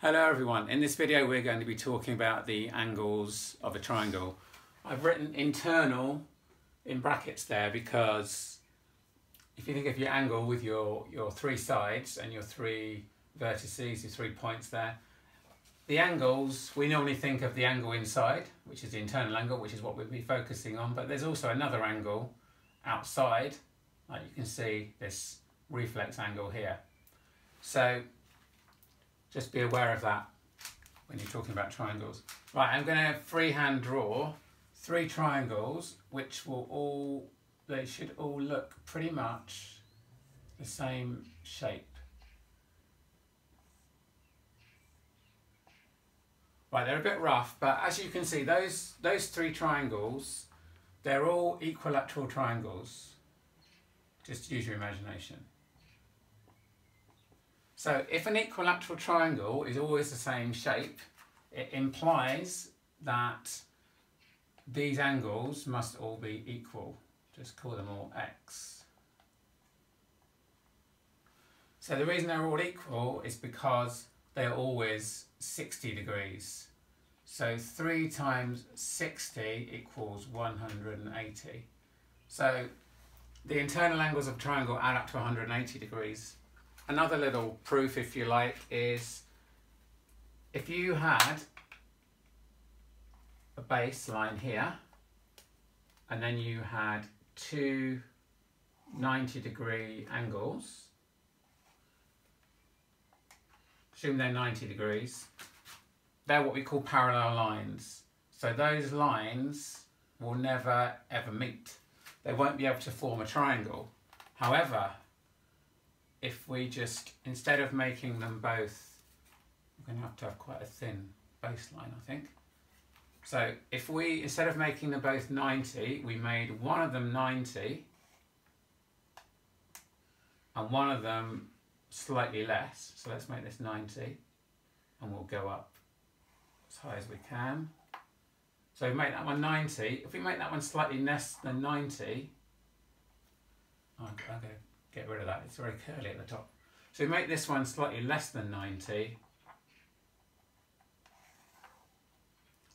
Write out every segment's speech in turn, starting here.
Hello everyone, in this video we're going to be talking about the angles of a triangle. I've written internal in brackets there because if you think of your angle with your three sides and your three vertices, your 3 points there, the angles, we normally think of the angle inside, which is the internal angle, which is what we'll be focusing on, but there's also another angle outside, like you can see this reflex angle here. So just be aware of that when you're talking about triangles. Right, I'm going to freehand draw 3 triangles which will they should all look pretty much the same shape. Right, they're a bit rough, but as you can see, those 3 triangles, they're all equilateral triangles. Just use your imagination. So if an equilateral triangle is always the same shape, it implies that these angles must all be equal. Just call them all x. So the reason they're all equal is because they're always 60 degrees. So 3 times 60 equals 180. So the internal angles of a triangle add up to 180 degrees. Another little proof, if you like, is if you had a baseline here and then you had 2 90-degree angles, assume they're 90 degrees, they're what we call parallel lines. So those lines will never ever meet. They won't be able to form a triangle. However, if we just, instead of making them both, we're going to have quite a thin baseline, I think. So if we, instead of making them both 90, we made one of them 90 and one of them slightly less. So let's make this 90 and we'll go up as high as we can. So we make that one 90. If we make that one slightly less than 90, okay. Get rid of that, it's very curly at the top. So we make this one slightly less than 90,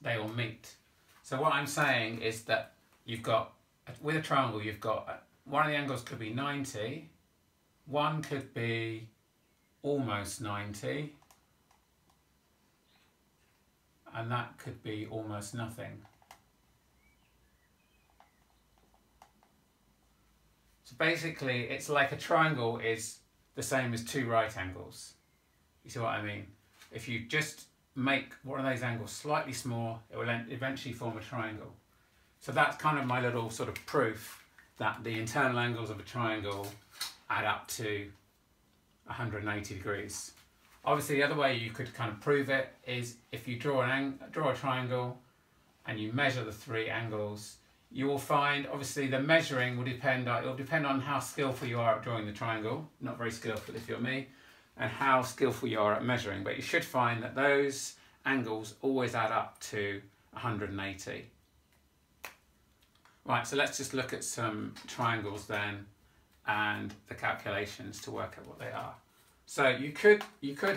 they all meet. So what I'm saying is that you've got, with a triangle, you've got, one of the angles could be 90, one could be almost 90, and that could be almost nothing. So basically, it's like a triangle is the same as 2 right angles. You see what I mean? If you just make one of those angles slightly small, it will eventually form a triangle. So that's kind of my little sort of proof that the internal angles of a triangle add up to 180 degrees. Obviously, the other way you could kind of prove it is if you draw a triangle and you measure the 3 angles, you will find, obviously, the measuring will depend on how skillful you are at drawing the triangle, not very skillful if you're me, and how skillful you are at measuring, but you should find that those angles always add up to 180. Right, so let's just look at some triangles then and the calculations to work out what they are. So you could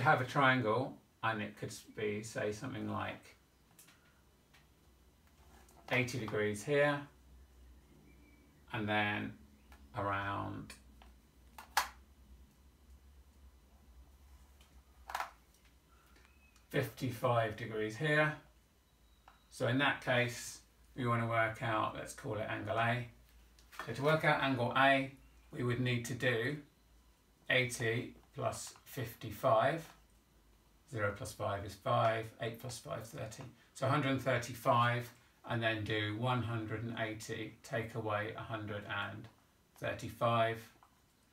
have a triangle and it could be, say, something like 80 degrees here, and then around 55 degrees here. So in that case, we want to work out, let's call it angle A. So to work out angle A, we would need to do 80 plus 55. 0 plus 5 is 5, 8 plus 5 is 30. So 135. And then do 180, take away 135,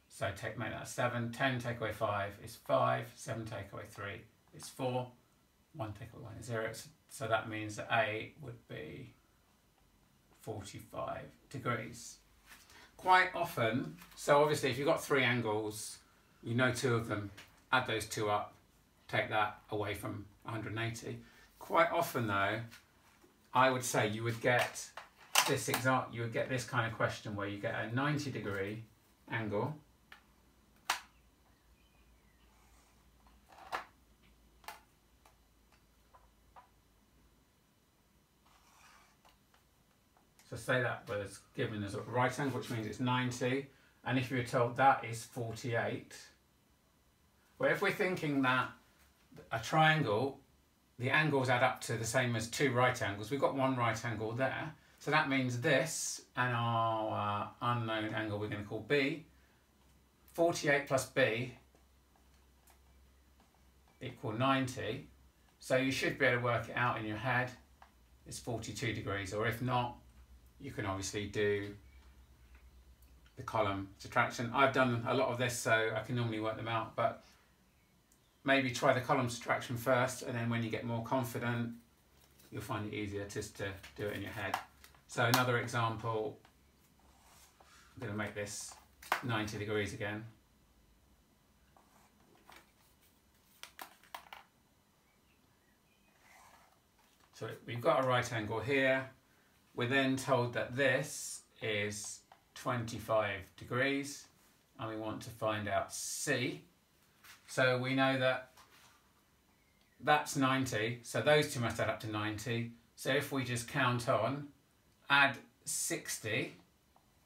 so make that 7, 10 take away 5 is 5, 7 take away 3 is 4, 1 take away 1 is 0, so that means that A would be 45 degrees. Quite often, so obviously if you've got 3 angles, you know 2 of them, add those 2 up, take that away from 180. Quite often though, I would say you would get this kind of question where you get a 90-degree angle So say that was given as a right angle, which means it's 90, and if you were told that is 48, well, if we're thinking that a triangle, the angles add up to the same as two right angles, we've got one right angle there, so that means this and our unknown angle we're going to call B, 48 plus B equal 90, so you should be able to work it out in your head. It's 42 degrees, or if not, you can obviously do the column subtraction. I've done a lot of this, so I can normally work them out, but maybe try the column subtraction first, and then when you get more confident, you'll find it easier just to do it in your head. So another example, I'm going to make this 90 degrees again. So we've got a right angle here. We're then told that this is 25 degrees, and we want to find out C. So we know that that's 90, so those two must add up to 90. So if we just count on, add 60,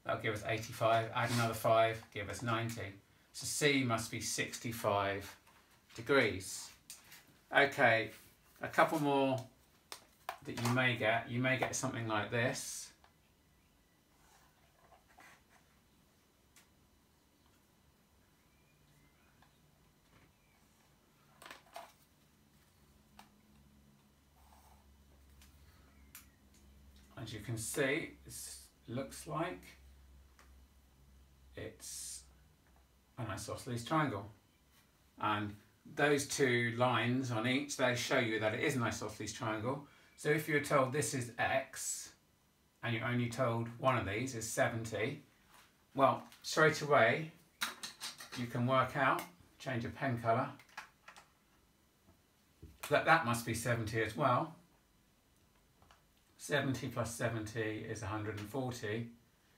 that'll give us 85, add another 5, give us 90. So C must be 65 degrees. Okay, a couple more that you may get something like this. As you can see, this looks like it's an isosceles triangle, and those two lines on each, they show you that it is an isosceles triangle. So if you're told this is X, and you're only told one of these is 70, well, straight away, you can work out, change your pen colour, that must be 70 as well. 70 plus 70 is 140,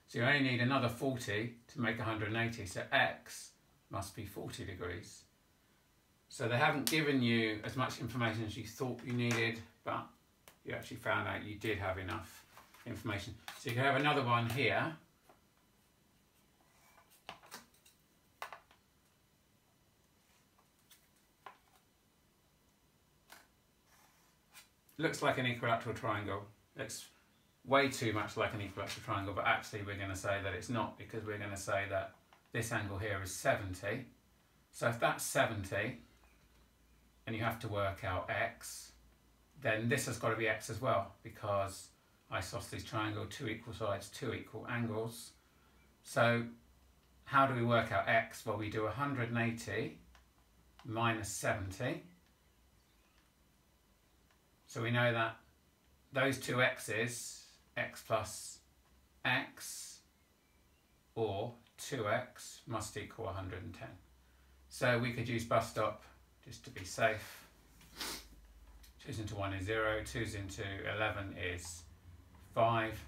so you only need another 40 to make 180, so X must be 40 degrees. So they haven't given you as much information as you thought you needed, but you actually found out you did have enough information. So you can have another one here. Looks like an equilateral triangle. Looks way too much like an equilateral triangle, but actually we're going to say that it's not, because we're going to say that this angle here is 70. So if that's 70, and you have to work out X, then this has got to be X as well, because isosceles triangle, two equal sides, two equal angles. So how do we work out X? Well, we do 180 minus 70. So we know that those two X's, X plus X or 2X, must equal 110. So we could use bus stop just to be safe. 2's into 1 is 0, 2's into 11 is 5,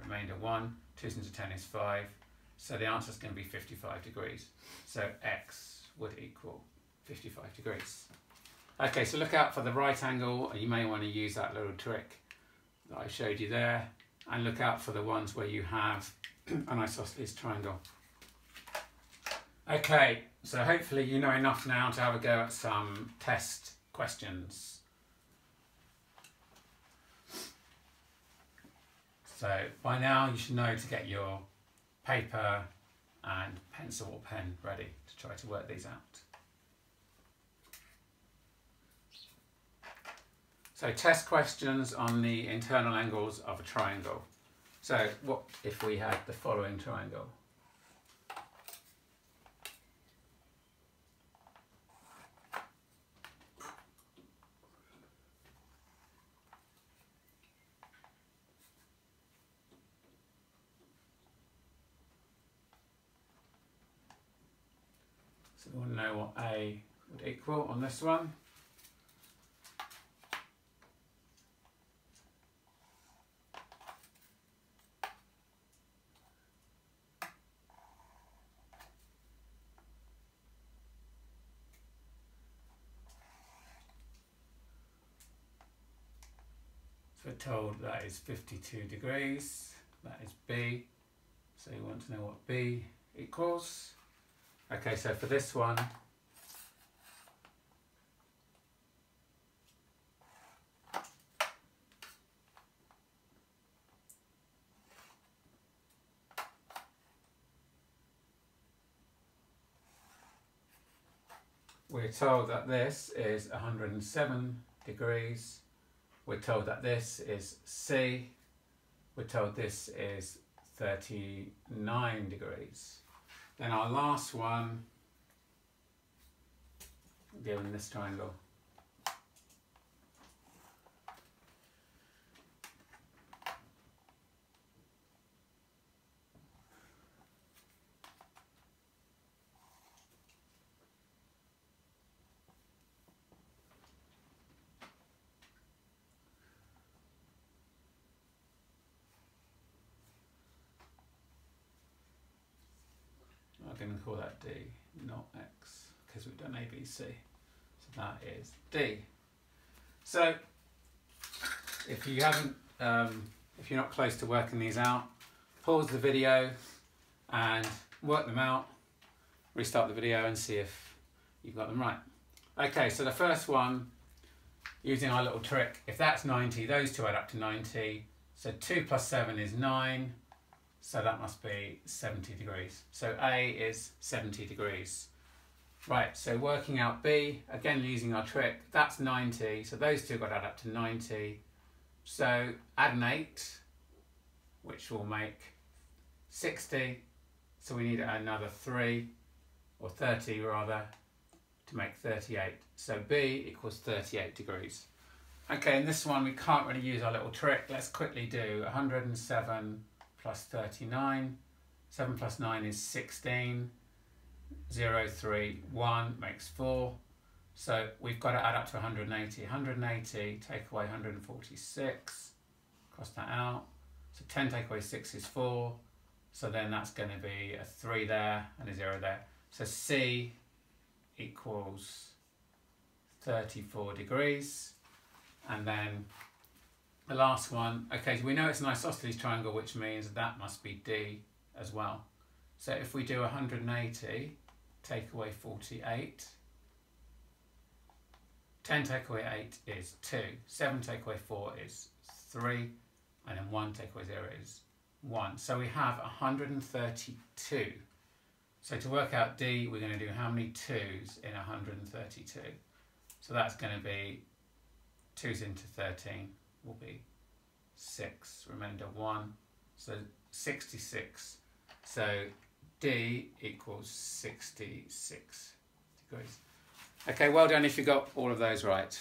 remainder 1, 2's into 10 is 5, so the answer is going to be 55 degrees. So X would equal 55 degrees. Okay, so look out for the right angle, and you may want to use that little trick that I showed you there, and look out for the ones where you have an isosceles triangle. Okay, so hopefully you know enough now to have a go at some test questions. So by now you should know to get your paper and pencil or pen ready to try to work these out. So test questions on the internal angles of a triangle. So what if we had the following triangle? So we want to know what A would equal on this one. So we're told that is 52 degrees. that is B. So you want to know what B equals. Okay, so for this one, we're told that this is 107 degrees. We're told that this is C. We're told this is 39 degrees. Then our last one, given this triangle. I'm going to call that D, not X, because we've done ABC. So that is D. So if you haven't, if you're not close to working these out, pause the video and work them out, restart the video and see if you've got them right. Okay, so the first one, using our little trick, if that's 90, those two add up to 90. So 2 plus 7 is 9. So that must be 70 degrees. So A is 70 degrees. Right, so working out B, again using our trick, that's 90. So those two got to add up to 90. So add an 8, which will make 60. So we need another 3, or 30 rather, to make 38. So B equals 38 degrees. Okay, in this one we can't really use our little trick. Let's quickly do 107 plus 39, 7 plus 9 is 16, 0, 3, 1 makes 4, so we've got to add up to 180, 180, take away 146, cross that out, so 10 take away 6 is 4, so then that's going to be a 3 there and a 0 there, so C equals 34 degrees, and then the last one, okay, so we know it's an isosceles triangle, which means that must be D as well. So if we do 180, take away 48, 10 take away 8 is 2, 7 take away 4 is 3, and then 1 take away 0 is 1. So we have 132. So to work out D, we're going to do how many 2's in 132? So that's going to be 2's into 13. Will be 6, remainder 1, so 66. So D equals 66 degrees. Okay, well done if you got all of those right.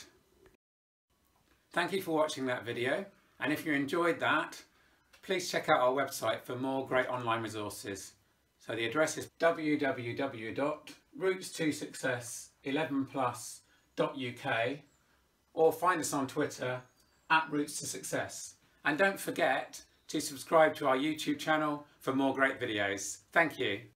Thank you for watching that video, and if you enjoyed that, please check out our website for more great online resources. So the address is www.routes2success11plus.uk, or find us on Twitter @Routes2Success. And don't forget to subscribe to our YouTube channel for more great videos. Thank you.